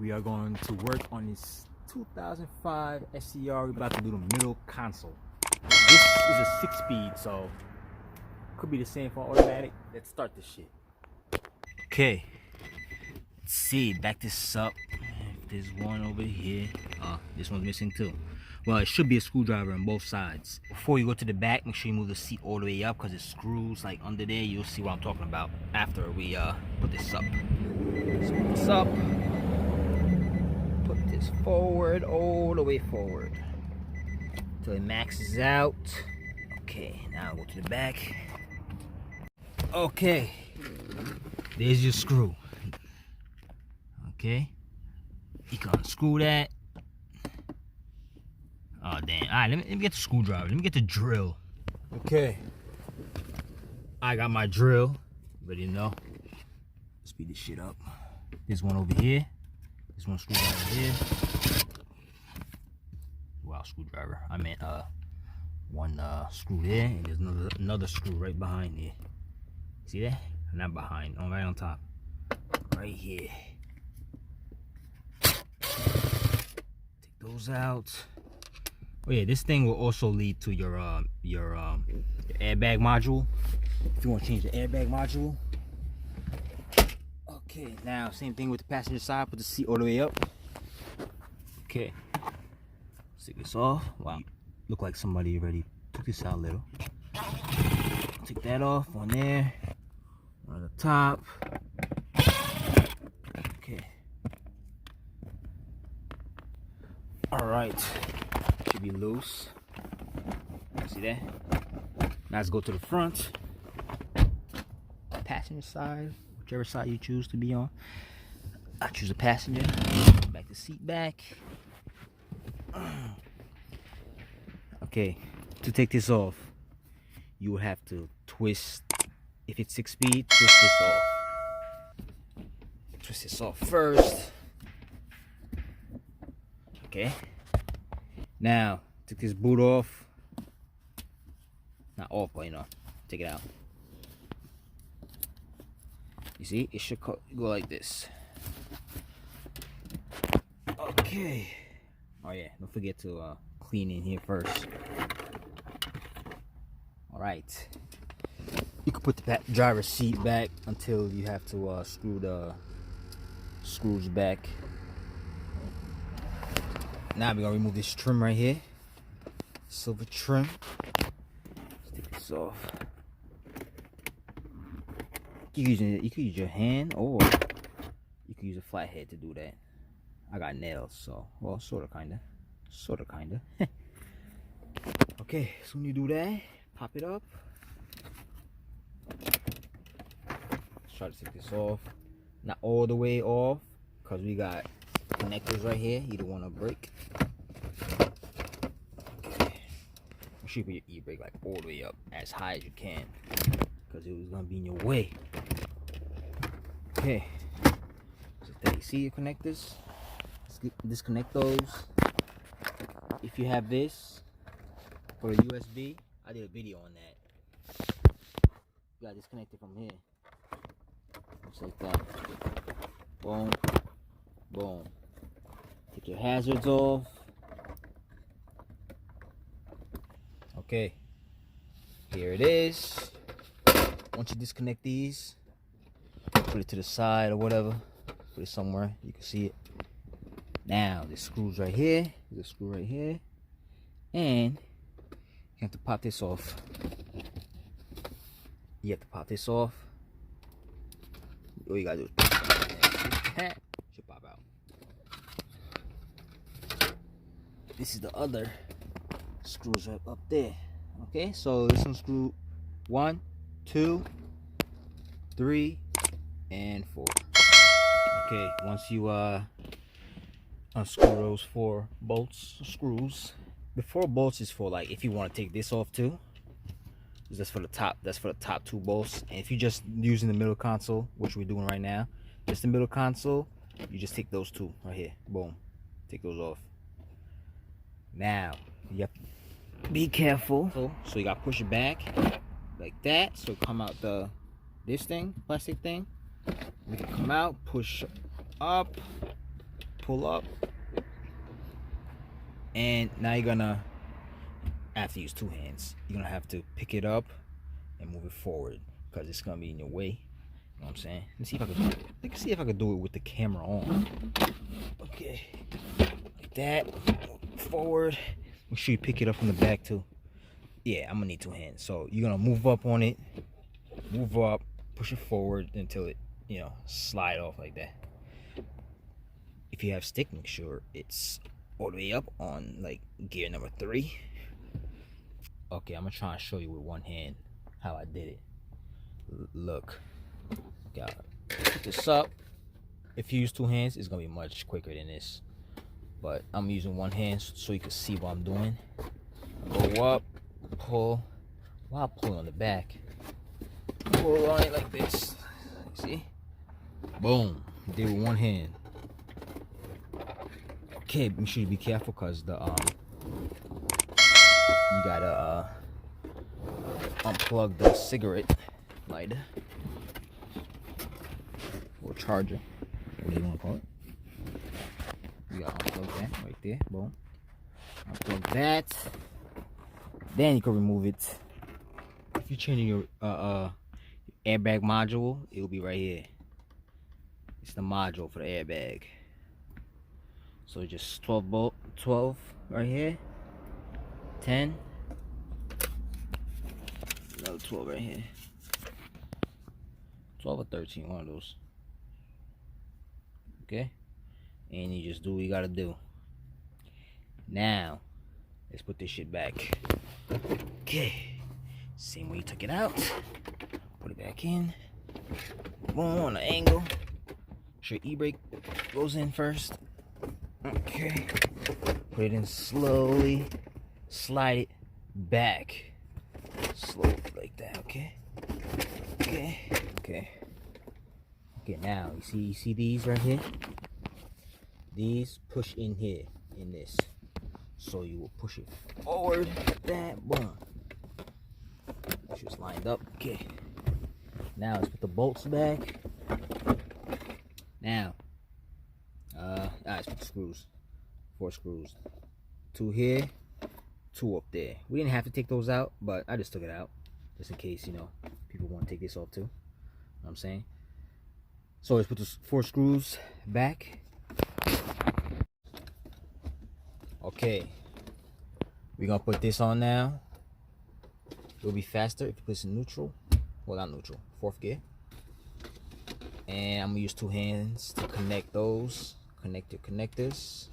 We are going to work on this 2005 SCR. We're about to do the middle console. This is a 6-speed, so could be the same for automatic. Let's start this shit. Okay, let's see, back this up. There's one over here. This one's missing too. Well, it should be a screwdriver on both sides. Before you go to the back, make sure you move the seat all the way up because it screws like under there. You'll see what I'm talking about after we put this up. Let's put this up. Put this forward, all the way forward till it maxes out. Okay, now go to the back. Okay, there's your screw. Okay, you can unscrew that. Oh damn! All right, let me get the screwdriver. Let me get the drill. Okay, I got my drill. Ready to know? Speed this shit up. There's one over here. There's one screwdriver here. Wow, screwdriver. I meant one screw there, and there's another screw right behind there. See that? Not behind, right on top. Right here. Take those out. Oh yeah, this thing will also lead to your airbag module. If you want to change the airbag module. Okay, now same thing with the passenger side. Put the seat all the way up. Okay, take this off. Wow, look like somebody already took this out a little. Take that off on there, on the top. Okay. All right, should be loose. See that? Now let's go to the front. Passenger side, whichever side you choose to be on. I choose a passenger. Back the seat back. Okay, to take this off, you will have to twist. If it's 6-speed, twist this off. Twist this off first. Okay. Now, take this boot off. Not off, but you know, take it out. You see, it should go like this. Okay. Oh yeah, don't forget to clean in here first. All right. You can put the driver's seat back until you have to screw the screws back. Now we're gonna remove this trim right here. Silver trim. Let's take this off. You can use your hand, or you can use a flathead to do that. I got nails, so well, sorta kinda. Okay, so when you do that, pop it up. Let's try to take this off. Not all the way off, because we got connectors right here. You don't want to break. Okay. Make sure you put your e-brake like all the way up, as high as you can, because it was gonna be in your way. Okay. So there, you see your connectors? Let's disconnect those. If you have this for a USB, I did a video on that. You gotta disconnect it from here. Just like that. Boom. Boom. Take your hazards off. Okay. Here it is. Once you disconnect these, put it to the side or whatever. Put it somewhere you can see it. Now, the screws right here. There's a screw right here. And you have to pop this off. You have to pop this off. All you gotta do is pop it out. Should pop out. This is the other screws right up there. Okay, so this one screw 1, 2, 3, and 4. Okay, once you unscrew those 4 bolts, screws. The 4 bolts is for like if you want to take this off too. That's for the top. That's for the top 2 bolts. And if you're just using the middle console, which we're doing right now, just the middle console, you just take those 2 right here. Boom. Take those off. Now you have to be careful. So you gotta push it back like that. So come out this thing, plastic thing. Make it come out. Push up. pull up, and now you're gonna have to use two hands. You're gonna have to pick it up and move it forward because it's gonna be in your way. You know what I'm saying? Let's see if I can do it. Let's see if I can do it with the camera on. Okay, like that. Forward. Make sure you pick it up from the back too. Yeah, I'm gonna need two hands. So you're gonna move up on it, move up, push it forward until it, you know, slide off like that. If you have stick, make sure it's all the way up on like gear number 3. Okay, I'm gonna try and show you with one hand how I did it. Look, gotta put this up. If you use two hands, it's gonna be much quicker than this. But I'm using one hand so you can see what I'm doing. Go up, pull, while pulling on the back. Pull on it like this. See? Boom. Did with one hand. Okay, make sure you be careful because the you gotta unplug the cigarette lighter or charger, what do you want to call it. You gotta unplug that right there. Boom. Unplug that. Then you can remove it. If you're changing your airbag module, it will be right here. It's the module for the airbag. So just 12 right here. 10. Another 12 right here. 12 or 13, one of those. Okay? And you just do what you gotta do. Now, let's put this shit back. Okay. Same way you took it out. Put it back in. Boom, on the angle. Make sure e-brake goes in first. Okay. Put it in slowly. Slide it back. Slowly like that, okay? Okay. Okay. Okay, now you see these right here? These push in here, in this. So you will push it forward, like that, boom. Make sure it's lined up. Okay. Now let's put the bolts back. Now, let's put the screws. 4 screws. 2 here, 2 up there. We didn't have to take those out, but I just took it out. Just in case, you know, people want to take this off too. You know what I'm saying? So let's put the 4 screws back. Okay. We're gonna put this on now. It'll be faster if you put this in neutral. Well, not neutral, 4th gear. And I'm gonna use 2 hands to connect those. Connect your connectors.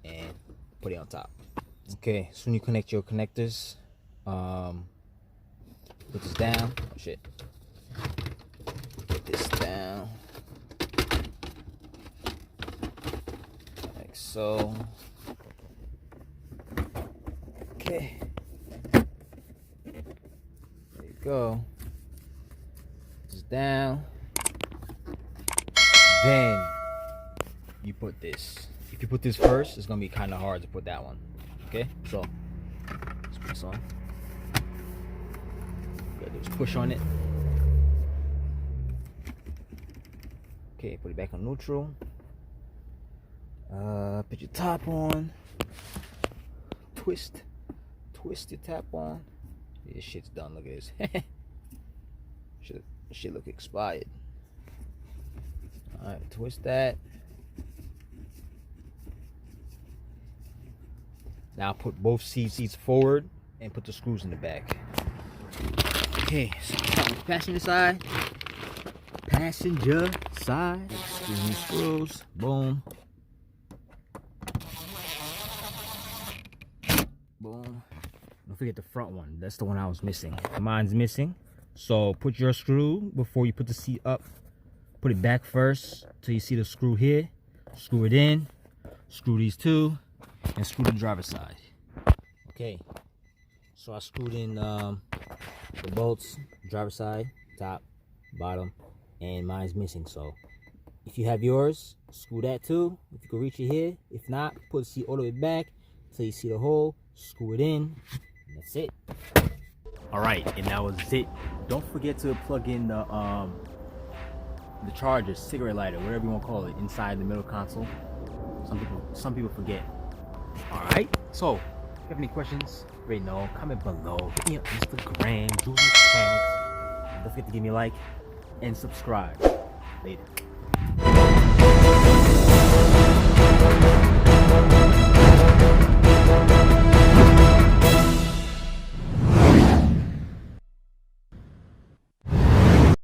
And put it on top. Okay, so when you connect your connectors, put this down. Oh shit. Put this down. Like so. Okay. There you go. Put this down. Then you put this. If you put this first, it's gonna be kind of hard to put that one. Okay, so let's put this on. Gotta do is push on it. Okay, put it back on neutral. Put your top on. Twist your tap on. This shit's done. Look at this. Shit look expired. All right, twist that. Now put both seats forward and put the screws in the back. Okay, so passenger side. Passenger side. Screws. Boom. Boom. Don't forget the front one. That's the one I was missing. Mine's missing. So put your screw before you put the seat up. Put it back first till you see the screw here. Screw it in. Screw these 2. And screw the driver's side. Okay. So I screwed in the bolts. Driver's side. Top. Bottom. And mine's missing. So if you have yours, screw that too. If you can reach it here. If not, put the seat all the way back till you see the hole. Screw it in. And that's it. Alright, and that was it. Don't forget to plug in the charger, cigarette lighter, whatever you want to call it, inside the middle console. Some people forget. All right. So, if you have any questions, right now, comment below. Hit me on Instagram, Julie Mechanics. Don't forget to give me a like and subscribe. Later.